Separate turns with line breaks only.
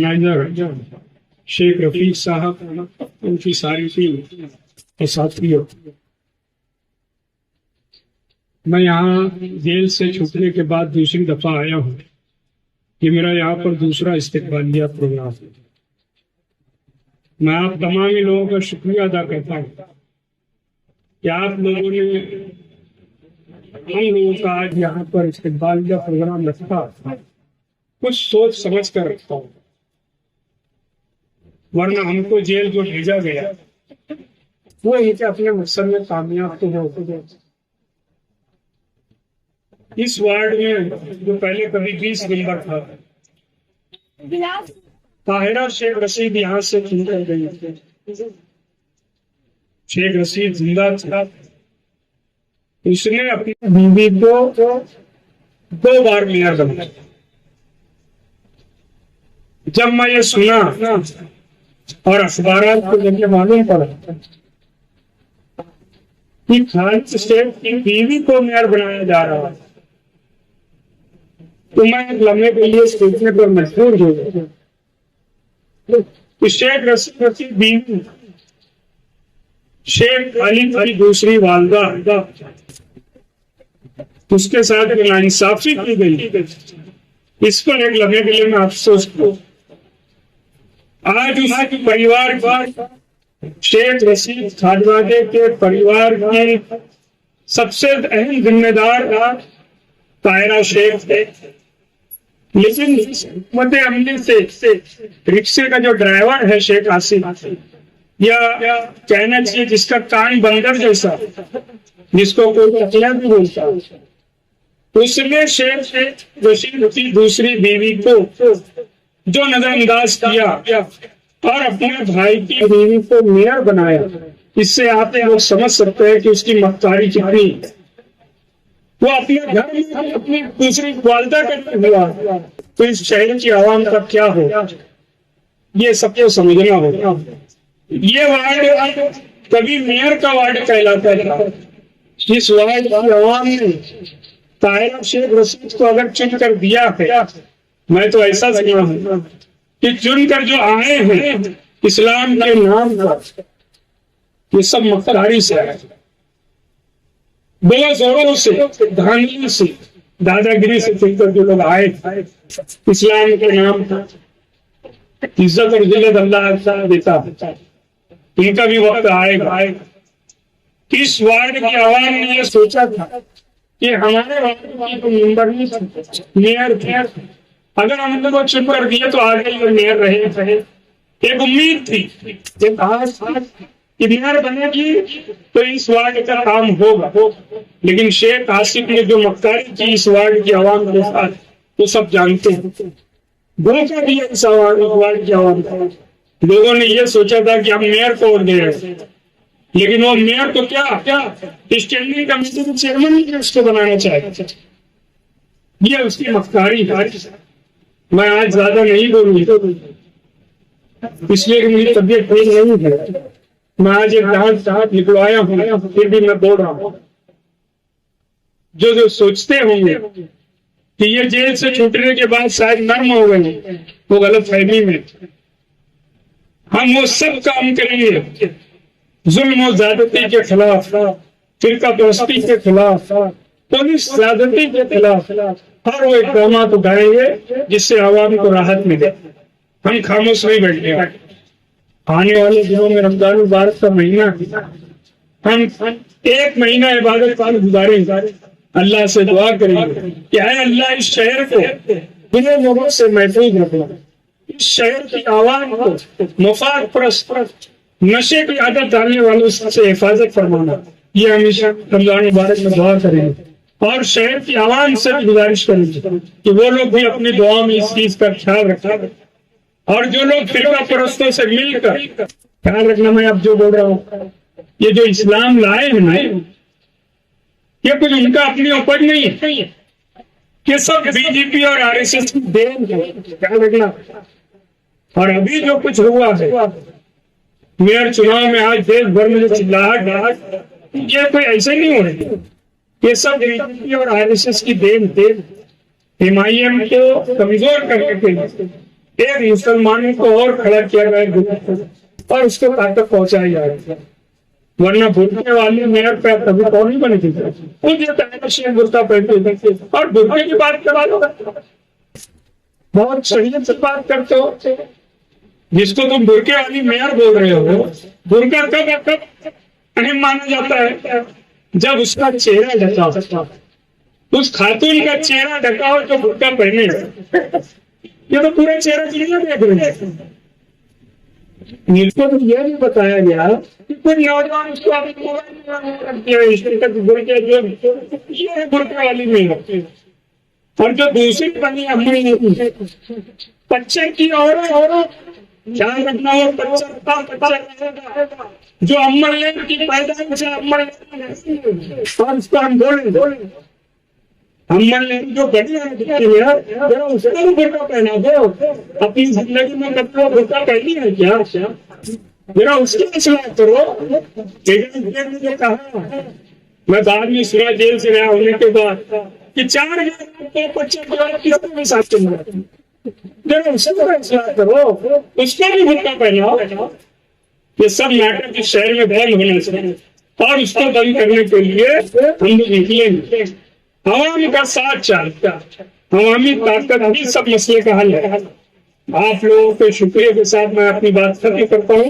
Organiser Sheikh Rafiq साहब, उनकी सारी टीम और साथियों, मैं यहाँ जेल से छूटने के बाद दूसरी दफा आया हूँ। ये मेरा यहाँ पर दूसरा इस्तकबालिया प्रोग्राम है। मैं आप तमाम ही लोगों का शुक्रिया अदा करता हूँ कि आप लोगों ने हम लोगों का आज यहाँ पर इस्तकबालिया प्रोग्राम रखा, कुछ सोच समझ कर रखता हूँ, वरना हमको जेल जो भेजा गया वो ही कि अपने मकसद में कामयाब तो हो। इस वार्ड में जो पहले कभी 20 नंबर था, ताहिरा शेख रशीद यहाँ से चुन कर गई थी। शेख रशीद जिंदा था, उसने अपनी बीवी को 2 बार मेयर बनाया। जब मैं ये सुना और अखबारात को जब मालूम पड़ा कि खालिद शेख की बीवी को मेयर बनाया जा रहा है, तो मैं एक लम्हे के लिए सोचने पर मजबूर हो गया। शेख रशीद की बीवी शेख अली की दूसरी वालदा, उसके साथ नाइंसाफी की गई। इस पर एक लम्हे के लिए मैं अफसोस करूं। आज उस परिवार शेख रशीद खाजवादे के परिवार की सबसे अहम जिम्मेदार ताहिरा शेख थे, लेकिन हुकूमत अमली से रिक्शे का जो ड्राइवर है शेख आसिफ, या कहना चाहिए जिसका कान बंदर जैसा, जिसको कोई टकला भी बोलता, उसने शेख रशीद की दूसरी बीवी को जो नजरअंदाज किया और अपने भाई की बीवी को मेयर बनाया, इससे आप लोग समझ सकते हैं कि उसकी मक्कारी कितनी। वो अपने घर में अपनी दूसरी वालदा करके हुआ, तो इस शहर की आवाम का क्या हो, ये सबको समझना होगा। ये वार्ड कभी मेयर का वार्ड कहलाता था। इस वार्ड की आवाम ने ताहिरा शेख रशीद को अगर चुन कर दिया है, मैं तो ऐसा सुना हूं कि चुनकर जो आए हैं इस्लाम के नाम पर, ये सब मक्कारी से आए, बड़े जोरों से, धांधली से, दादागिरी से चुनकर जो लोग आए इस्लाम के नाम पर। इज्जत और जिल्लत अल्लाह देता है, इनका भी वक्त आएगा। इस वार्ड की आवाम ने यह सोचा था कि हमारे वार्ड की मेंबर मेयर थे, अगर हम लोग को चुन कर दिए तो आगे ये मेयर रहे। एक उम्मीद थी कि आज कि मेयर बनेगी तो इस वार्ड का काम होगा, लेकिन शेख आसिफ ने जो मक्कारी की इस वार्ड की आवाम के साथ, वो सब जानते हैं। धोखा दिया इस वार्ड की आवाम को। लोगों ने ये सोचा था कि हम मेयर को वोट दे रहे, लेकिन वो मेयर तो क्या स्टैंडिंग कमेटी के चेयरमैन ही उसको बनाना चाहते। ये उसकी मक्कारी। मैं आज ज्यादा नहीं बोलूंगी, इसलिए कि मेरी तबीयत ठीक नहीं है। मैं आज एक डांट निकलवाया हूँ, फिर भी मैं बोल रहा हूँ। जो सोचते होंगे कि ये जेल से छूटने के बाद शायद नर्म हो गए, वो गलत फहमी में। हम वो सब काम करेंगे जुल्म और ज्यादती के खिलाफ, फिरका परस्ती के खिलाफ, पुलिस ज्यादती के खिलाफ हर वो इकदाम उठाएंगे जिससे आवाम को राहत मिले। हम खामोश नहीं बैठे। आने वाले दिनों में रमजान मुबारक का महीना, हम 1 महीना इबादत पाक गुजारेंगे, अल्लाह से दुआ करेंगे कि अल्लाह इस शहर को बुरे लोगों से महफूज रखना, इस शहर की आवाम को मुफाद परस्त नशे की आदत डालने वालों से हिफाजत फरमाना। ये हमेशा रमजान मुबारक में दुआ करेंगे और शहर की आवाम से भी गुजारिश करेंगे कि वो लोग भी अपनी दुआ में इस चीज का ख्याल रखें। और जो लोग फिरका परस्तों से मिलकर, ख्याल रखना मैं अब जो बोल रहा हूँ, ये जो इस्लाम लाए हैं ना, ये कुछ उनका अपनी उपज नहीं है, ये सब बीजेपी और आरएसएस की देन है। ख्याल रखना। और अभी जो कुछ हुआ है मेयर चुनाव में, आज देश भर में जो चिल्लाहट, ये कोई ऐसे नहीं हो रही, ये सब बीजेपी और आरएसएस की देन थे। एमआईएम को कमजोर करने के लिए एक मुसलमानों को और खड़ा किया गया और उसको ताकत पहुंचाई जा रही है। वरना बुरके वाली मेयर पे कभी कौन नहीं बनी थी, खुद ये बुरका पहनते थे। और बुरके की बात करा लो, बहुत शरीयत से बात करते हो। जिसको तुम बुरके वाली मेयर बोल रहे हो, बुरका कब अहम माना जाता है? जब उसका चेहरा ढका हो, उस खातून का चेहरा ढका हो जो बुरका पहने। ये तो पूरा चेहरा दुनिया देख रहे हैं। इसको तो यह भी बताया गया कि कोई नौजवान उसको अपने बुरके वाली मेयर, और जो दूसरी बनी अम्मी बच्चे की और ध्यान रखना हो, बच्चा जो अम्मल की पैदाइश है, अम्मल और उसको हम बोले अम्मल ने जो बढ़िया जरा उसको भी बुरका पहना दो। अपनी जिंदगी में कभी बुरका पहनी है क्या? जरा उसकी इस्लाह करो। जो कहा, मैं बाद में सुना जेल से गया होने के बाद कि 4 बच्चे किसके भी साथ चल रहे, जरा उसको इस्लाह करो, उसको भी बुरका पहनाओ। ये सब नाटक इस शहर में बंद होना चाहिए, और उसको बंद करने के लिए हम लोग निकलेंगे। अवामी का साथ चाहता, अवामी ताकत ही सब मसले का हल है। आप लोगों के शुक्रिया के साथ मैं अपनी बात खत्म करता हूँ।